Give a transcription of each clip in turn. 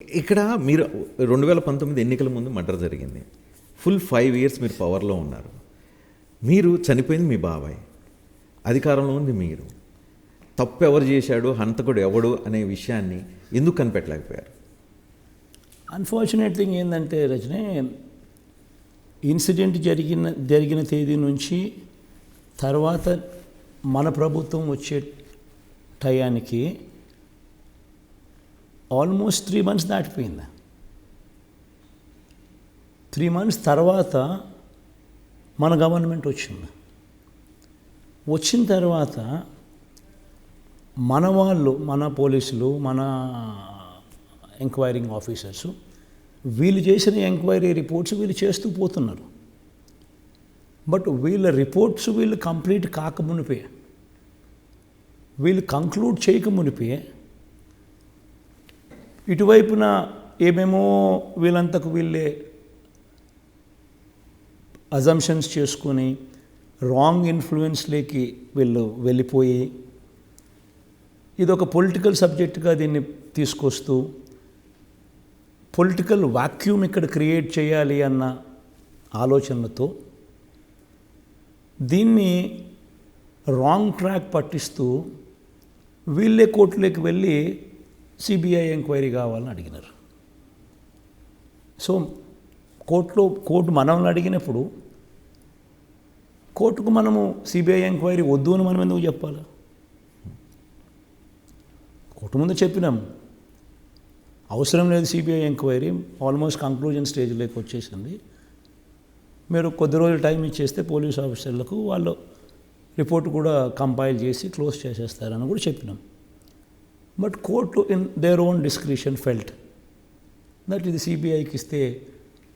ఇక్కడ మీరు 2019 ఎన్నికల ముందు మర్డర్ జరిగింది. ఫుల్ 5 ఇయర్స్ మీరు పవర్లో ఉన్నారు. మీరు చనిపోయింది మీ బాబాయ్, అధికారంలో ఉంది మీరు. తప్పు ఎవరు చేశాడు, హంతకుడు ఎవడు అనే విషయాన్ని ఎందుకు కనిపెట్టలేకపోయారు? అన్ఫార్చునేట్ థింగ్ ఏంటంటే రజనీ, ఇన్సిడెంట్ జరిగిన తేదీ నుంచి తర్వాత మన ప్రభుత్వం వచ్చే టయానికి ఆల్మోస్ట్ 3 months దాటిపోయింది. 3 months తర్వాత మన గవర్నమెంట్ వచ్చింది. వచ్చిన తర్వాత మన వాళ్ళు, మన పోలీసులు, మన ఎంక్వైరింగ్ ఆఫీసర్స్ వీళ్ళు చేసిన ఎంక్వైరీ రిపోర్ట్స్ వీళ్ళు చేస్తూ పోతున్నారు. బట్ వీళ్ళ రిపోర్ట్స్ వీళ్ళు కంప్లీట్ కాకమునిపే, వీళ్ళు కంక్లూడ్ చేయకమునిపే ఇటువైపున ఏమేమో వీళ్ళంతకు వీళ్ళే అజంప్షన్స్ చేసుకొని రాంగ్ ఇన్ఫ్లుయెన్స్లోకి వీళ్ళు వెళ్ళిపోయి ఇదొక పొలిటికల్ సబ్జెక్ట్గా దీన్ని తీసుకొస్తూ పొలిటికల్ వాక్యూమ్ ఇక్కడ క్రియేట్ చేయాలి అన్న ఆలోచనలతో దీన్ని రాంగ్ ట్రాక్ పట్టిస్తూ వీళ్ళే కోర్టులోకి వెళ్ళి సిబిఐ ఎంక్వైరీ కావాలని అడిగినారు. సో కోర్టు మనల్ని అడిగినప్పుడు కోర్టుకు మనము సిబిఐ ఎంక్వైరీ వద్దు అని మనం ఎందుకు చెప్పాలి? కోర్టు ముందు చెప్పినాం అవసరం లేదు సిబిఐ ఎంక్వైరీ, ఆల్మోస్ట్ కంక్లూజన్ స్టేజ్లోకి వచ్చేసింది, మీరు కొద్ది రోజులు టైం ఇచ్చేస్తే పోలీస్ ఆఫీసర్లకు వాళ్ళు రిపోర్ట్ కూడా కంపైల్ చేసి క్లోజ్ చేసేస్తారని కూడా చెప్పినాం. But court in their own discretion felt that ఇది సిబిఐకి ఇస్తే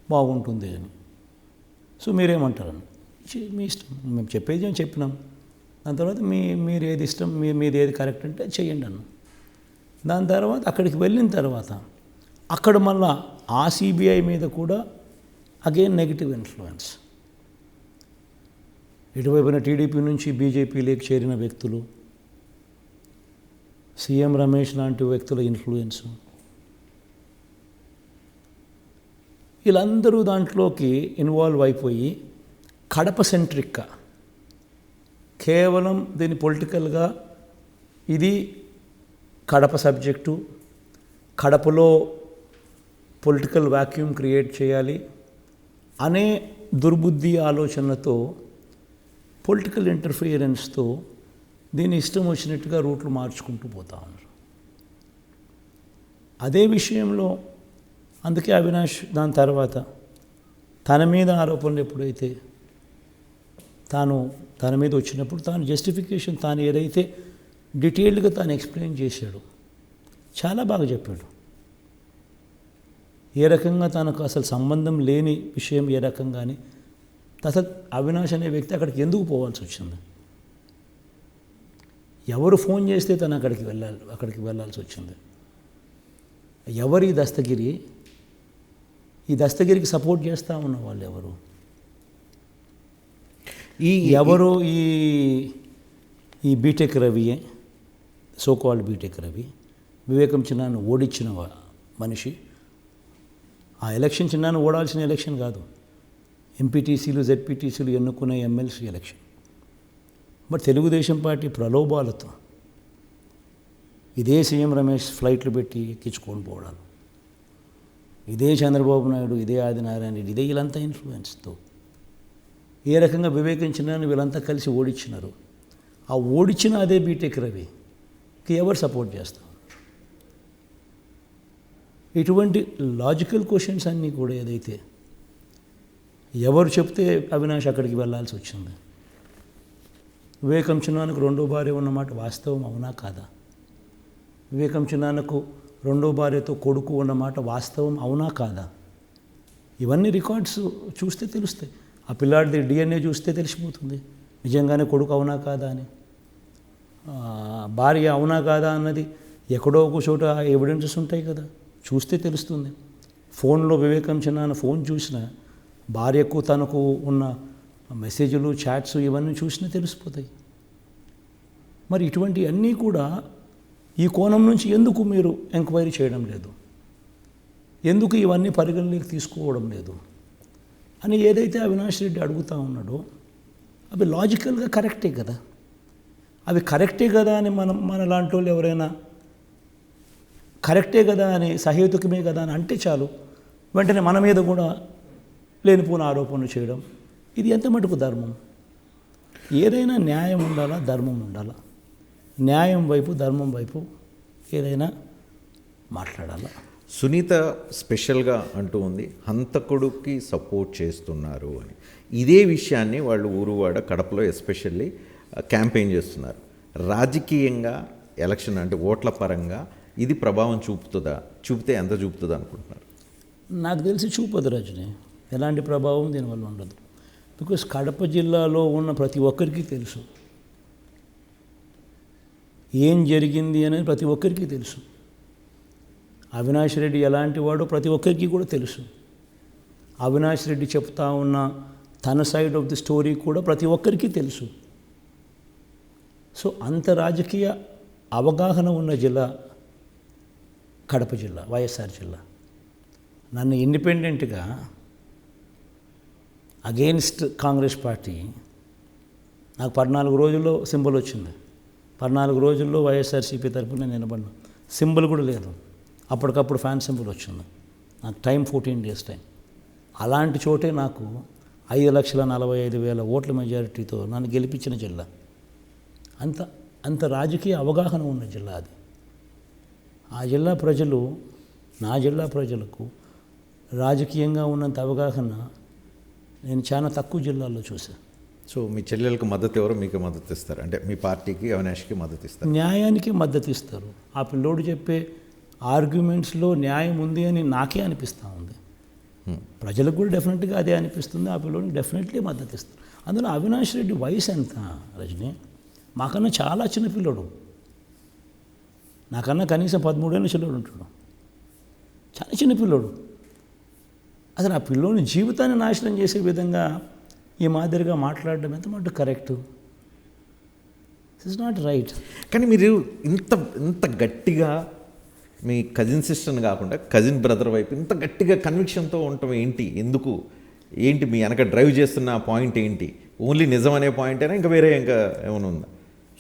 బాగుంటుంది అని. సో మీరేమంటారని మీ ఇష్టం, మేము చెప్పేది మేము చెప్పినాం. దాని తర్వాత మీరు ఏది ఇష్టం, మీది ఏది కరెక్ట్ అంటే చెయ్యండి అన్నాం. దాని తర్వాత అక్కడికి వెళ్ళిన తర్వాత అక్కడ మళ్ళా ఆ సిబిఐ మీద కూడా అగైన్ నెగిటివ్ ఇన్ఫ్లుయెన్స్, ఇటువైపున టీడీపీ నుంచి బీజేపీలోకి చేరిన వ్యక్తులు, సీఎం రమేష్ లాంటి వ్యక్తుల ఇన్ఫ్లుయెన్సు, వీళ్ళందరూ దాంట్లోకి ఇన్వాల్వ్ అయిపోయి కడప సెంట్రిక్గా కేవలం దీన్ని పొలిటికల్గా ఇది కడప సబ్జెక్టు, కడపలో పొలిటికల్ వాక్యూమ్ క్రియేట్ చేయాలి అనే దుర్బుద్ధి ఆలోచనతో పొలిటికల్ ఇంటర్ఫియరెన్స్తో దీన్ని ఇష్టం వచ్చినట్టుగా రూట్లు మార్చుకుంటూ పోతా ఉన్నారు. అదే విషయంలో అందుకే అవినాష్ దాని తర్వాత తన మీద ఆరోపణలు ఎప్పుడైతే తన మీద వచ్చినప్పుడు తాను జస్టిఫికేషన్ తాను ఏదైతే డీటెయిల్డ్గా తాను ఎక్స్ప్లెయిన్ చేశాడు, చాలా బాగా చెప్పాడు. ఏ రకంగా తనకు అసలు సంబంధం లేని విషయం ఏ రకంగానే అసలు అవినాష్ అనే వ్యక్తి అక్కడికి ఎందుకు పోవాల్సి వచ్చింది, ఎవరు ఫోన్ చేస్తే తను అక్కడికి వెళ్ళాల్సి వచ్చింది, ఎవరు ఈ దస్తగిరికి సపోర్ట్ చేస్తూ ఉన్న వాళ్ళు ఎవరు, ఈ బీటెక్ రవియే, సోకాల్డ్ బీటెక్ రవి, వివేకం చిన్నాను ఓడించిన మనిషి. ఆ ఎలక్షన్ చిన్నాను ఓడాల్సిన ఎలక్షన్ కాదు, ఎంపీటీసీలు జెడ్పీటీసీలు ఎన్నుకునే MLC election. But Telugu Desam party ప్రలోభాలతో ఇదే సీఎం రమేష్ ఫ్లైట్లు పెట్టి ఎక్కించుకొని పోవడాలు, ఇదే చంద్రబాబు నాయుడు, ఇదే ఆదినారాయణ రెడ్డి, ఇదే వీళ్ళంతా ఇన్ఫ్లుయెన్స్తో ఏ రకంగా వివేకించినారని వీళ్ళంతా కలిసి ఓడించినారు. ఆ ఓడించిన అదే బీటెక్ రవికి ఎవరు సపోర్ట్ చేస్తారు? ఇటువంటి లాజికల్ క్వశ్చన్స్ అన్నీ కూడా ఏదైతే ఎవరు చెప్తే అవినాష్ అక్కడికి వెళ్ళాల్సి వచ్చింది. వివేకం చిన్నానికి రెండో భార్య ఉన్నమాట వాస్తవం అవునా కాదా? వివేకం చిన్నానికి రెండో భార్యతో కొడుకు ఉన్నమాట వాస్తవం అవునా కాదా? ఇవన్నీ రికార్డ్స్ చూస్తే తెలుస్తాయి. ఆ పిల్లాడిది డిఎన్ఏ చూస్తే తెలిసిపోతుంది నిజంగానే కొడుకు అవునా కాదా అని. భార్య అవునా కాదా అన్నది ఎక్కడో ఒక చోట ఎవిడెన్సెస్ ఉంటాయి కదా, చూస్తే తెలుస్తుంది. ఫోన్లో వివేకం చిన్నాన్న ఫోన్ చూసిన భార్యకు తనకు ఉన్న మెసేజ్లు, చాట్స్ ఇవన్నీ చూసినా తెలిసిపోతాయి. మరి ఇటువంటివన్నీ కూడా ఈ కోణం నుంచి ఎందుకు మీరు ఎంక్వైరీ చేయడం లేదు? ఎందుకు ఇవన్నీ పరిగణలోకి తీసుకోవడం లేదు అని ఏదైతే అవినాష్ రెడ్డి అడుగుతూ ఉన్నాడో అవి లాజికల్గా కరెక్టే కదా, అవి కరెక్టే కదా అని మన లాంటి వాళ్ళు ఎవరైనా కరెక్టే కదా అని సహేతుకమే కదా అని అంటే చాలు, వెంటనే మన మీద కూడా లేనిపోయిన ఆరోపణలు చేయడం, ఇది ఎంత మటుకు ధర్మం? ఏదైనా న్యాయం ఉండాలా, ధర్మం ఉండాలా. న్యాయం వైపు ధర్మం వైపు ఏదైనా మాట్లాడాలా. సునీత స్పెషల్గా అంటూ ఉంది హంతకుడికి సపోర్ట్ చేస్తున్నారు అని. ఇదే విషయాన్ని వాళ్ళు ఊరువాడ కడపలో ఎస్పెషల్లీ క్యాంపెయిన్ చేస్తున్నారు. రాజకీయంగా ఎలక్షన్ అంటే ఓట్ల పరంగా ఇది ప్రభావం చూపితే ఎంత చూపుతుందా అనుకుంటున్నారు? నాకు తెలిసి చూపదు రజని, ఎలాంటి ప్రభావం దీనివల్ల ఉండదు. బికాస్ కడప జిల్లాలో ఉన్న ప్రతి ఒక్కరికి తెలుసు ఏం జరిగింది అనేది, ప్రతి ఒక్కరికి తెలుసు. అవినాష్ రెడ్డి ఎలాంటి వాడో ప్రతి ఒక్కరికి కూడా తెలుసు. అవినాష్ రెడ్డి చెప్తా ఉన్న తన సైడ్ ఆఫ్ ది స్టోరీ కూడా ప్రతి ఒక్కరికి తెలుసు. సో అంత రాజకీయ అవగాహన ఉన్న జిల్లా కడప జిల్లా, వైఎస్ఆర్ జిల్లా. నన్ను ఇండిపెండెంట్గా అగెయిన్స్ట్ కాంగ్రెస్ పార్టీ నాకు 14 రోజుల్లో సింబల్ వచ్చింది. 14 రోజుల్లో వైఎస్ఆర్సీపీ తరఫున నేను నిలబడినా. సింబల్ కూడా లేదు, అప్పటికప్పుడు ఫ్యాన్ సింబల్ వచ్చింది. నాకు టైం 14 డేస్ టైం. అలాంటి చోటే నాకు 5,45,000 ఓట్ల మెజారిటీతో నన్ను గెలిపించిన జిల్లా. అంత రాజకీయ అవగాహన ఉన్న జిల్లా అది. ఆ జిల్లా ప్రజలు, నా జిల్లా ప్రజలకు రాజకీయంగా ఉన్నంత అవగాహన నేను చాలా తక్కువ జిల్లాల్లో చూశాను. సో మీ చెల్లెలకు మద్దతు ఎవరో మీకు మద్దతు ఇస్తారు, అంటే మీ పార్టీకి అవినాష్కి మద్దతు ఇస్తారు? న్యాయానికి మద్దతు ఇస్తారు. ఆ పిల్లోడు చెప్పే ఆర్గ్యుమెంట్స్లో న్యాయం ఉంది అని నాకే అనిపిస్తూ ఉంది. ప్రజలకు కూడా డెఫినెట్గా అదే అనిపిస్తుంది. ఆ పిల్లోడికి డెఫినెట్లీ మద్దతు ఇస్తారు. అందులో అవినాష్ రెడ్డి వయసు ఎంత రజని? మాకన్నా చాలా చిన్న పిల్లోడు, నాకన్నా కనీసం 13 ఏళ్ళ చిల్లోడు ఉంటాడు. చాలా చిన్న పిల్లోడు. అసలు ఆ పిల్లోని జీవితాన్ని నాశనం చేసే విధంగా ఈ మాదిరిగా మాట్లాడడం ఎంత మటు కరెక్టు? It's not right. కానీ మీరు ఇంత గట్టిగా మీ కజిన్ సిస్టర్ని కాకుండా కజిన్ బ్రదర్ వైపు ఇంత గట్టిగా కన్విక్షన్తో ఉండటం ఏంటి? ఎందుకు? ఏంటి మీ వెనక డ్రైవ్ చేస్తున్న పాయింట్ ఏంటి? ఓన్లీ నిజం అనే పాయింట్ అయినా ఇంకా వేరే ఇంకా ఏమైనా ఉందా?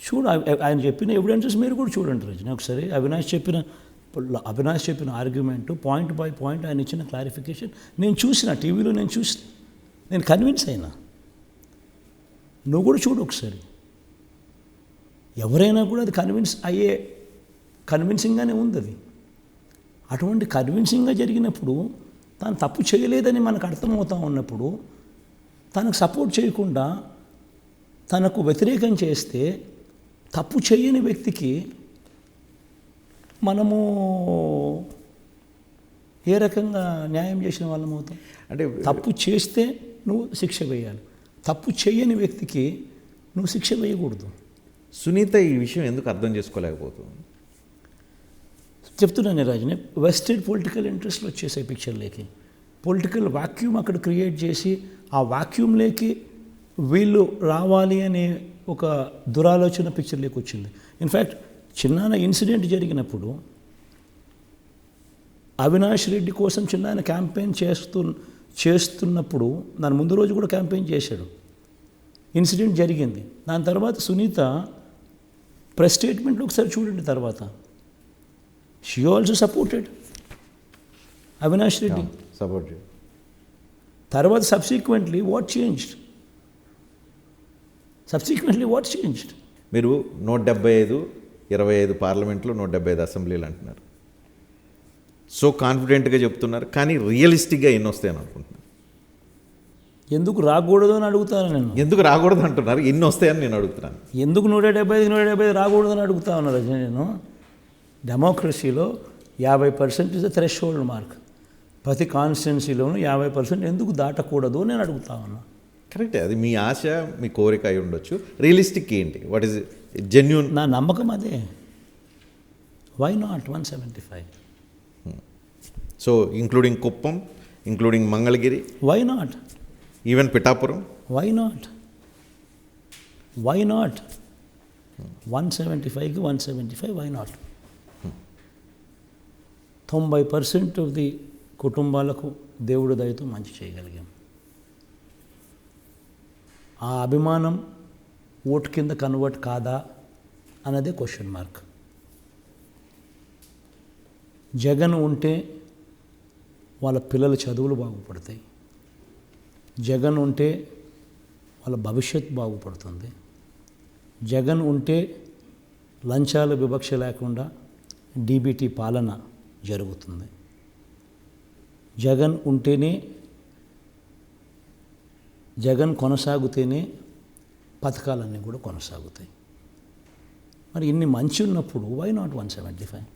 చూడు, ఆయన చెప్పిన ఎవిడెన్సెస్ మీరు కూడా చూడండి రజని ఒకసారి. అవినాష్ చెప్పిన ఆర్గ్యుమెంట్ పాయింట్ బై పాయింట్ ఆయన ఇచ్చిన క్లారిఫికేషన్ నేను చూసిన, టీవీలో నేను కన్విన్స్ అయినా. నువ్వు కూడా చూడు ఒకసారి. ఎవరైనా కూడా అది కన్విన్సింగ్గానే ఉంది అది. అటువంటి కన్విన్సింగ్గా జరిగినప్పుడు తాను తప్పు చేయలేదని మనకు అర్థమవుతూ ఉన్నప్పుడు తనకు సపోర్ట్ చేయకుండా తనకు వ్యతిరేకం చేస్తే తప్పు చేయని వ్యక్తికి మనము ఏ రకంగా న్యాయం చేసిన వాళ్ళం అవుతాం? అంటే తప్పు చేస్తే నువ్వు శిక్ష వేయాలి, తప్పు చేయని వ్యక్తికి నువ్వు శిక్ష వేయకూడదు. సునీత ఈ విషయం ఎందుకు అర్థం చేసుకోలేకపోతుంది? చెప్తున్నాను రాజని, వెస్టెడ్ పొలిటికల్ ఇంట్రెస్ట్లు వచ్చేసాయి పిక్చర్లోకి. పొలిటికల్ వాక్యూమ్ అక్కడ క్రియేట్ చేసి ఆ వాక్యూమ్లోకి వీళ్ళు రావాలి అనే ఒక దురాలోచన పిక్చర్లోకి వచ్చింది. ఇన్ఫ్యాక్ట్ చిన్న ఇన్సిడెంట్ జరిగినప్పుడు అవినాష్ రెడ్డి కోసం చిన్న క్యాంపెయిన్ చేస్తున్నప్పుడు దాని ముందు రోజు కూడా క్యాంపెయిన్ చేశాడు. ఇన్సిడెంట్ జరిగింది. దాని తర్వాత సునీత ప్రెస్ స్టేట్మెంట్లో ఒకసారి చూడండి. తర్వాత she also supported Avinash Reddy. తర్వాత సబ్సిక్వెంట్లీ వాట్ చేంజ్డ్? మీరు 175, 25 పార్లమెంట్లో 175 అసెంబ్లీలు అంటున్నారు. సో కాన్ఫిడెంట్గా చెప్తున్నారు, కానీ రియలిస్టిక్గా ఎన్ని వస్తాయని అనుకుంటున్నారు? ఎందుకు రాకూడదు అని అడుగుతాను నేను. ఎందుకు రాకూడదు అంటున్నారు, ఎన్ని వస్తాయని నేను అడుగుతున్నాను. ఎందుకు 175 రాకూడదు అని అడుగుతా ఉన్నారు నేను. డెమోక్రసీలో 50% is the thresh hold mark. ప్రతి కాన్స్టిట్యున్సీలోనూ 50% ఎందుకు దాటకూడదు అని నేను అడుగుతా ఉన్నా. కరెక్టే, అది మీ ఆశ, మీ కోరిక అయి ఉండొచ్చు. రియలిస్టిక్ ఏంటి? What is genuine? నా నమ్మకం అదే. Why not 175? So including Kuppam, including Mangalagiri, why not? Even Pithapuram, why not? 175కి 175, వై నాట్? 90% ఆఫ్ ది కుటుంబాలకు దేవుడి దయతో మంచి చేయగలిగాం. ఆ అభిమానం ఓటు కింద కన్వర్ట్ కాదా అన్నదే క్వశ్చన్ మార్క్. జగన్ ఉంటే వాళ్ళ పిల్లల చదువులు బాగుపడతాయి, జగన్ ఉంటే వాళ్ళ భవిష్యత్తు బాగుపడుతుంది, జగన్ ఉంటే లంచాల వివక్ష లేకుండా డీబీటీ పాలన జరుగుతుంది, జగన్ ఉంటేనే, జగన్ కొనసాగితేనే పథకాలన్నీ కూడా కొనసాగుతాయి. మరి ఇన్ని మంచి ఉన్నప్పుడు వై నాట్ 175?